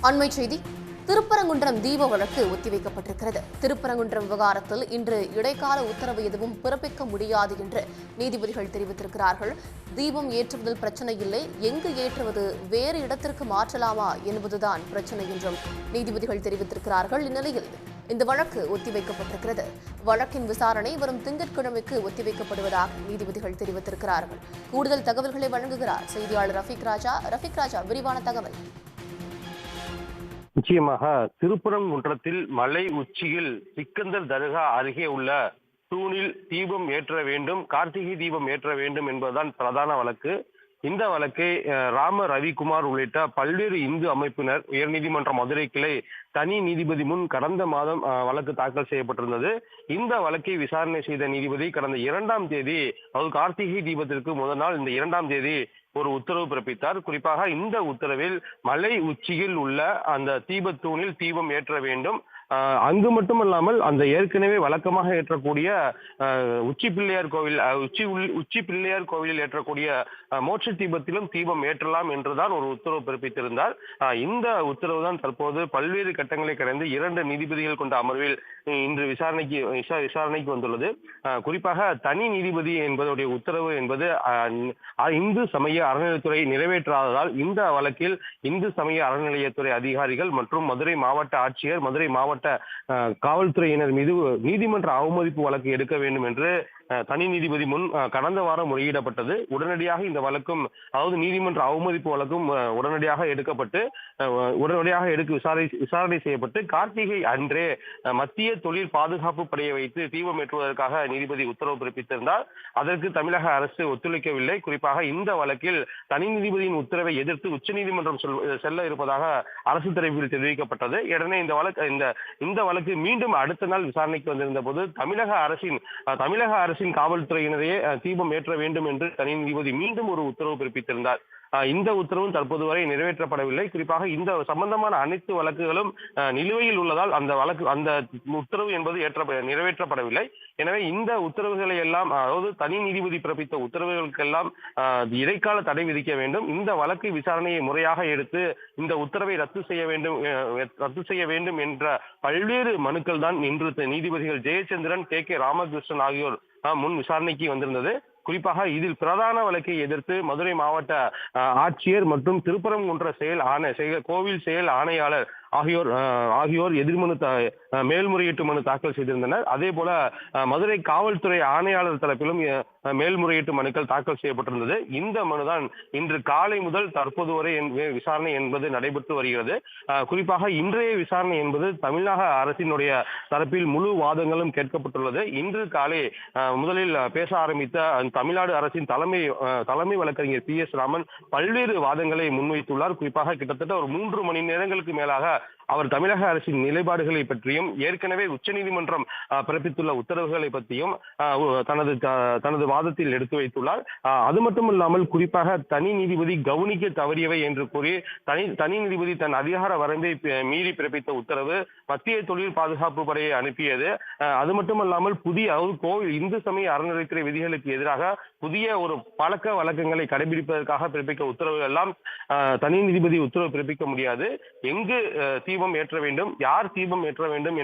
அண்மைச் செய்தி. திருப்பரங்குன்றம் தீப வழக்கு ஒத்திவைக்கப்பட்டிருக்கிறது. திருப்பரங்குன்றம் விவகாரத்தில் இன்று இடைக்கால உத்தரவு எதுவும் பிறப்பிக்க முடியாது என்று நீதிபதிகள் தெரிவித்திருக்கிறார்கள். தீபம் ஏற்றுவதில் பிரச்சனை இல்லை, எங்கு ஏற்றுவது, வேறு இடத்திற்கு மாற்றலாமா என்பதுதான் பிரச்சனை என்றும் நீதிபதிகள் தெரிவித்திருக்கிறார்கள். இந்நிலையில் இந்த வழக்கு ஒத்திவைக்கப்பட்டிருக்கிறது. வழக்கின் விசாரணை வரும் திங்கட்கிழமைக்கு ஒத்திவைக்கப்படுவதாக நீதிபதிகள் தெரிவித்திருக்கிறார்கள். கூடுதல் தகவல்களை வழங்குகிறார் செய்தியாளர் ரஃபீக் ராஜா. விரிவான தகவல். நிச்சயமாக திருப்பரங்குன்றத்தில் மலை உச்சியில் சிக்கந்தர் தர்கா அருகே உள்ள தூணில் தீபம் ஏற்ற வேண்டும், கார்த்திகை தீபம் ஏற்ற வேண்டும் என்பதுதான் பிரதான வழக்கு. இந்த வழக்கை ராம ரவிக்குமார் உள்ளிட்ட பல்வேறு இந்து அமைப்பினர் உயர்நீதிமன்ற மதுரை கிளை தனி நீதிபதி முன் கடந்த மாதம் வழக்கு தாக்கல் செய்யப்பட்டிருந்தது. இந்த வழக்கை விசாரணை செய்த நீதிபதி கடந்த 2ஆம் தேதி, அதாவது கார்த்திகை தீபத்திற்கு முதல் நாள் இந்த 2ஆம் தேதி ஒரு உத்தரவு பிறப்பித்தார். குறிப்பாக இந்த உத்தரவில் மலை உச்சியில் உள்ள அந்த தீபத்தூணில் தீபம் ஏற்ற வேண்டும். அங்கு மட்டுமல்லாமல் அந்த ஏற்கனவே வழக்கமாக ஏற்றக்கூடிய உச்சி பிள்ளையார் கோவிலில் ஏற்றக்கூடிய மோட்ச தீபத்திலும் தீபம் ஏற்றலாம் என்றுதான் ஒரு உத்தரவு பிறப்பித்திருந்தார். இந்த உத்தரவு தான் தற்போது பல்வேறு கட்டங்களை கடந்து 2 நீதிபதிகள் கொண்ட அமர்வில் இன்று விசாரணைக்கு வந்துள்ளது. குறிப்பாக தனி நீதிபதி என்பதுடைய உத்தரவு என்பது இந்து சமய அறநிலையத்துறை நிறைவேற்றாததால் இந்த வழக்கில் இந்து சமய அறநிலையத்துறை அதிகாரிகள் மற்றும் மதுரை மாவட்ட ஆட்சியர், மதுரை மாவட்ட காவல்துறையினர் மீது நீதிமன்ற அவமதிப்பு வழக்கு எடுக்க வேண்டும் என்று தனி நீதிபதி முன் கடந்த வாரம் முறையிடப்பட்டது. உடனடியாக இந்த வழக்கும், அதாவது நீதிமன்ற அவமதிப்பு வழக்கும் உடனடியாக விசாரணை செய்யப்பட்டு கார்த்திகை அன்றே மத்திய தொழில் பாதுகாப்பு படையை வைத்து தீபம் ஏற்றுவதற்காக நீதிபதி உத்தரவு பிறப்பித்திருந்தார். அதற்கு தமிழக அரசு ஒத்துழைக்கவில்லை. குறிப்பாக இந்த வழக்கில் தனி நீதிபதியின் உத்தரவை எதிர்த்து உச்சநீதிமன்றம் செல்ல இருப்பதாக அரசு தரப்பில் தெரிவிக்கப்பட்டது. உடனே இந்த வழக்கு மீண்டும் அடுத்த நாள் விசாரணைக்கு வந்திருந்த போது தமிழக அரசின் காவல்துறையினரே தீபம் ஏற்ற வேண்டும் என்று தனி நீதிபதி மீண்டும் ஒரு உத்தரவு பிறப்பித்திருந்தார். இந்த உத்தரவும் தற்போது வரை நிறைவேற்றப்படவில்லை. குறிப்பாக இந்த சம்பந்தமான அனைத்து வழக்குகளும் நிலுவையில் உள்ளதால் அந்த உத்தரவு என்பது நிறைவேற்றப்படவில்லை. எனவே இந்த உத்தரவுகளை எல்லாம், அதாவது தனி நீதிபதி பிறப்பித்த உத்தரவுகளுக்கெல்லாம் இடைக்கால தடை விதிக்க வேண்டும். இந்த வழக்கு விசாரணையை முறையாக எடுத்து இந்த உத்தரவை ரத்து செய்ய வேண்டும் என்ற பல்வேறு மனுக்கள் தான் இன்று நீதிபதிகள் ஜெயச்சந்திரன், கே ராமகிருஷ்ணன் ஆகியோர் முன் விசாரணைக்கு வந்திருந்தது. குறிப்பாக இதில் பிரதான வழக்கை எதிர்த்து மதுரை மாவட்ட ஆட்சியர் மற்றும் திருப்பரங்குன்ற கோவில் செயல் ஆணையாளர் ஆகியோர் எதிர்மனு மேல்முறையீட்டு மனு தாக்கல் செய்திருந்தனர். அதே போல மதுரை காவல்துறை ஆணையாளர் தரப்பிலும் மேல்முறையீட்டு மனுக்கள் தாக்கல் செய்யப்பட்டிருந்தது. இந்த மனுதான் இன்று காலை முதல் தற்போது வரை விசாரணை என்பது நடைபெற்று வருகிறது. குறிப்பாக இன்றைய விசாரணை என்பது தமிழக அரசினுடைய தரப்பில் முழு வாதங்களும் கேட்கப்பட்டுள்ளது. இன்று காலை முதலில் பேச ஆரம்பித்த தமிழ்நாடு அரசின் தலைமை வழக்கறிஞர் PS ராமன் பல்வேறு வாதங்களை முன்வைத்துள்ளார். குறிப்பாக கிட்டத்தட்ட ஒரு 3 மணி நேரங்களுக்கு மேலாக அவர் தமிழக அரசின் நிலைப்பாடுகளை பற்றியும் ஏற்கனவே உச்சநீதிமன்றம் பிறப்பித்துள்ள உத்தரவுகளை பற்றியும் தனது வாதத்தில் எடுத்து வைத்துள்ளார். அது மட்டுமல்லாமல் குறிப்பாக தனி நீதிபதி கவனிக்க தவறியவை என்று கூறி தனி நீதிபதி தன் அதிகார வரம்பை மீறி பிறப்பித்த உத்தரவு மத்திய தொழில் பாதுகாப்பு படையை அனுப்பியது. அது மட்டுமல்லாமல் கோவில் இந்து சமய அறநிலையத்துறை விதிகளுக்கு எதிராக புதிய ஒரு பழக்க வழக்கங்களை கடைபிடிப்பதற்காக பிறப்பிக்க உத்தரவு எல்லாம் தனி நீதிபதி உத்தரவு பிறப்பிக்க முடியாது. எங்கு தீபம் ஏற்ற வேண்டும், யார் தீபம் ஏற்ற வேண்டும்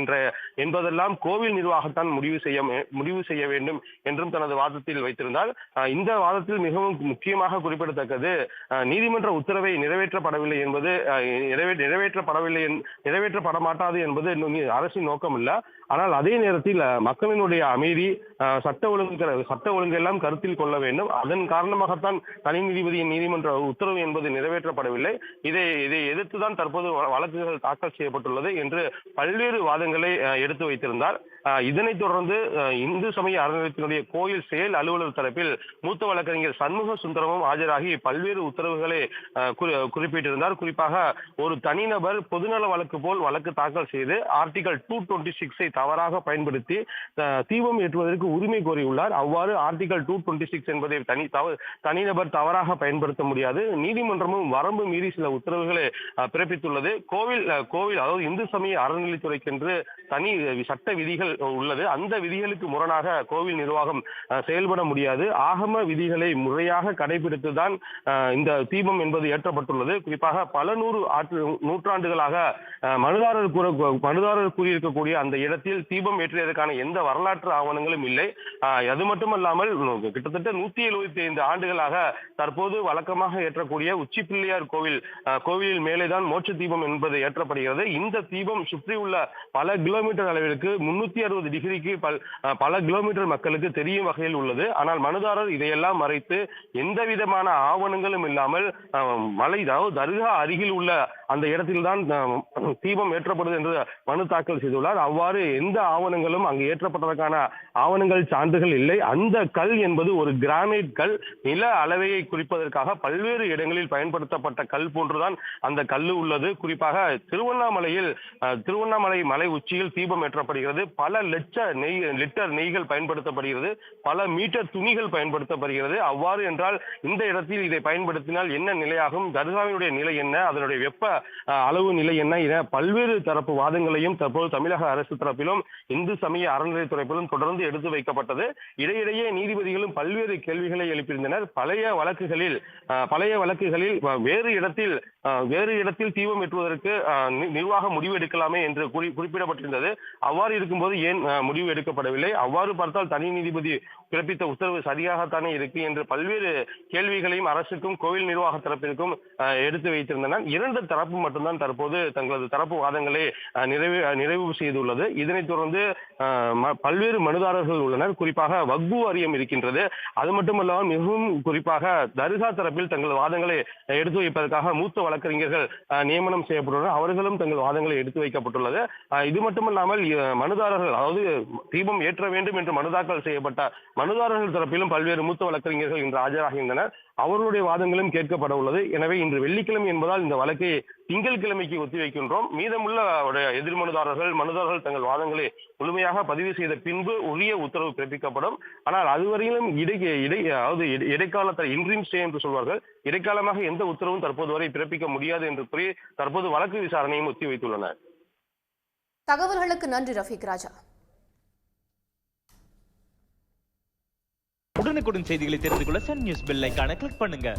என்பதெல்லாம் கோவில் நிர்வாகத்தான் முடிவு செய்ய வேண்டும் என்றும் தனது வாதத்தில் வைத்திருந்தார். இந்த வாதத்தில் மிகவும் முக்கியமாக குறிப்பிடத்தக்கது, நீதிமன்ற உத்தரவை நிறைவேற்றப்படவில்லை என்பது நிறைவேற்றப்பட மாட்டாது என்பது அரசின் நோக்கம் இல்ல. ஆனால் அதே நேரத்தில் மக்களினுடைய அமைதி, சட்ட ஒழுங்கு எல்லாம் கருத்தில் கொள்ள வேண்டும். அதன் காரணமாகத்தான் தனி நீதிபதியின் நீதிமன்ற உத்தரவு என்பது நிறைவேற்றப்படவில்லை. இதை எதிர்த்துதான் தற்போது வழக்குகள் தாக்கல் செய்யப்பட்டுள்ளது என்று பல்வேறு வாதங்களை எடுத்து வைத்திருந்தார். இதனைத் தொடர்ந்து இந்து சமய அறநிலையத்தினுடைய கோயில் செயல் அலுவலர் தரப்பில் மூத்த வழக்கறிஞர் சண்முக சுந்தரமும் ஆஜராகி பல்வேறு உத்தரவுகளை குறிப்பிட்டிருந்தார். குறிப்பாக ஒரு தனிநபர் பொதுநல வழக்கு போல் வழக்கு தாக்கல் செய்து ஆர்டிகல் 226 தவறாக பயன்படுத்தி தீபம் ஏற்றுவதற்கு உரிமை கோரியுள்ளார். அவ்வாறு ஆர்டிகல் 226 என்பதை தனிநபர் தவறாக பயன்படுத்த முடியாது. நீதிமன்றமும் வரம்பு மீறி சில உத்தரவுகளை பிறப்பித்துள்ளது. கோவில் அதாவது இந்து சமய அறநிலைத்துறைக்கென்று தனி சட்ட விதிகள் உள்ளது. அந்த விதிகளுக்கு முரணாக கோவில் நிர்வாகம் செயல்பட முடியாது. ஆகம விதிகளை முறையாக கடைபிடித்துதான் இந்த தீபம் என்பது ஏற்றப்பட்டுள்ளது. குறிப்பாக பல நூற்றாண்டுகளாக மனுதாரர் கூறியிருக்கக்கூடிய அந்த இடத்தில் தீபம் ஏற்றியதற்கான எந்த வரலாற்று ஆவணங்களும் இல்லை. அது மட்டுமல்லாமல் கிட்டத்தட்ட 175 ஆண்டுகளாக தற்போது வழக்கமாக ஏற்றக்கூடிய உச்சி பிள்ளையார் கோவிலில் மேலேதான் மோட்ச தீபம் என்பது ஏற்றப்படுகிறது. இந்த தீபம் சுற்றியுள்ள பல கிலோமீட்டர் அளவிற்கு 360 டிகிரிக்கு பல கிலோமீட்டர் மக்களுக்கு தெரியும் வகையில் உள்ளது. ஆனால் மனுதாரர் இதையெல்லாம் மறைத்து எந்த விதமான ஆவணங்களும் இல்லாமல் தர்கா அருகில் உள்ள அந்த இடத்தில்தான் தீபம் ஏற்றப்படுது என்று மனு தாக்கல் செய்துள்ளார். அவ்வாறு எந்த ஆவணங்களும் அங்கு ஏற்றப்பட்டதற்கான ஆவணங்கள் சான்றுகள் இல்லை. அந்த கல் என்பது ஒரு கிரானைட் கல். நில அளவையை குறிப்பதற்காக பல்வேறு இடங்களில் பயன்படுத்தப்பட்ட கல் போன்றுதான் அந்த கல்லு உள்ளது. குறிப்பாக திருவண்ணாமலை மலை உச்சியில் தீபம் ஏற்றப்படுகிறது. பல லிட்டர் நெய்கள் பயன்படுத்தப்படுகிறது. பல மீட்டர் துணிகள் பயன்படுத்தப்படுகிறது. அவ்வாறு என்றால் இந்த இடத்தில் இதை பயன்படுத்தினால் என்ன நிலையாகும், தர்காவினுடைய நிலை என்ன, அதனுடைய வெப்ப அளவு நிலை என்ன என பல்வேறு தரப்பு வாதங்களையும் தற்போது தமிழக அரசு தரப்பிலும் இந்து சமய அறநிலையத்துறையிலும் தொடர்ந்து எடுத்து வைக்கப்பட்டது. இடையிடையே நீதிபதிகளும் பல்வேறு கேள்விகளை எழுப்பியிருந்தனர். பழைய வழக்குகளில் வேறு இடத்தில் தீபம் ஏற்றுவதற்கு நிர்வாகம் முடிவு எடுக்கலாமே என்று குறிப்பிடப்பட்டிருந்தது. அவ்வாறு இருக்கும்போது ஏன் முடிவு எடுக்கப்படவில்லை? அவ்வாறு பார்த்தால் தனி நீதிபதி பிறப்பித்த உத்தரவு சரியாகத்தானே இருக்கு என்று பல்வேறு கேள்விகளையும் அரசுக்கும் கோவில் நிர்வாக தரப்பிற்கும் எடுத்து வைத்திருந்தனர். இரண்டு தரப்பு மட்டும்தான் தற்போது தங்களது தரப்பு வாதங்களை நிறைவு செய்துள்ளது. இதனைத் தொடர்ந்து பல்வேறு மனுதாரர்கள் உள்ளனர். குறிப்பாக வக்பு வாரியம் இருக்கின்றது. அது மட்டுமல்லாமல் மிகவும் குறிப்பாக தர்கா தரப்பில் தங்கள் வாதங்களை எடுத்து வைப்பதற்காக மூத்த வழக்கறிஞர்கள் நியமனம் செய்யப்பட்டுள்ளனர். அவர்களும் தங்கள் வாதங்களை எடுத்து வைக்கப்பட்டுள்ளது. இது மட்டுமல்லாமல் மனுதாரர்கள், அதாவது தீபம் ஏற்ற வேண்டும் என்று மனு தாக்கல் செய்யப்பட்ட மனுதாரர்கள் தரப்பிலும் பல்வேறு மூத்த வழக்கறிஞர்கள் இன்று ஆஜராகின்றனர். அவர்களுடைய வாதங்களும் கேட்கப்பட உள்ளது. எனவே இன்று வெள்ளிக்கிழமை என்பதால் இந்த வழக்கை திங்கட்கிழமைக்கு ஒத்திவைக்கின்றோம். மீதமுள்ள எதிர் மனுதாரர்கள் தங்கள் வாதங்களை முழுமையாக பதிவு செய்த பின்பு உரிய உத்தரவு பிறப்பிக்கப்படும். ஆனால் அதுவரையிலும் இடைக்காலத்தில் இன்ட்ரீம் ஸ்டே என்று சொல்வார்கள், இடைக்காலமாக எந்த உத்தரவும் தற்போது வரை பிறப்பிக்க முடியாது என்று கூறி தற்போது வழக்கு விசாரணையும் ஒத்திவைத்துள்ளனர். தகவல்களுக்கு நன்றி ரஃபீக் ராஜா. உடனுக்குடன் செய்திகளை தெரிந்து கொள்ள சன் நியூஸ் பெல் ஐகானை கிளிக் பண்ணுங்க.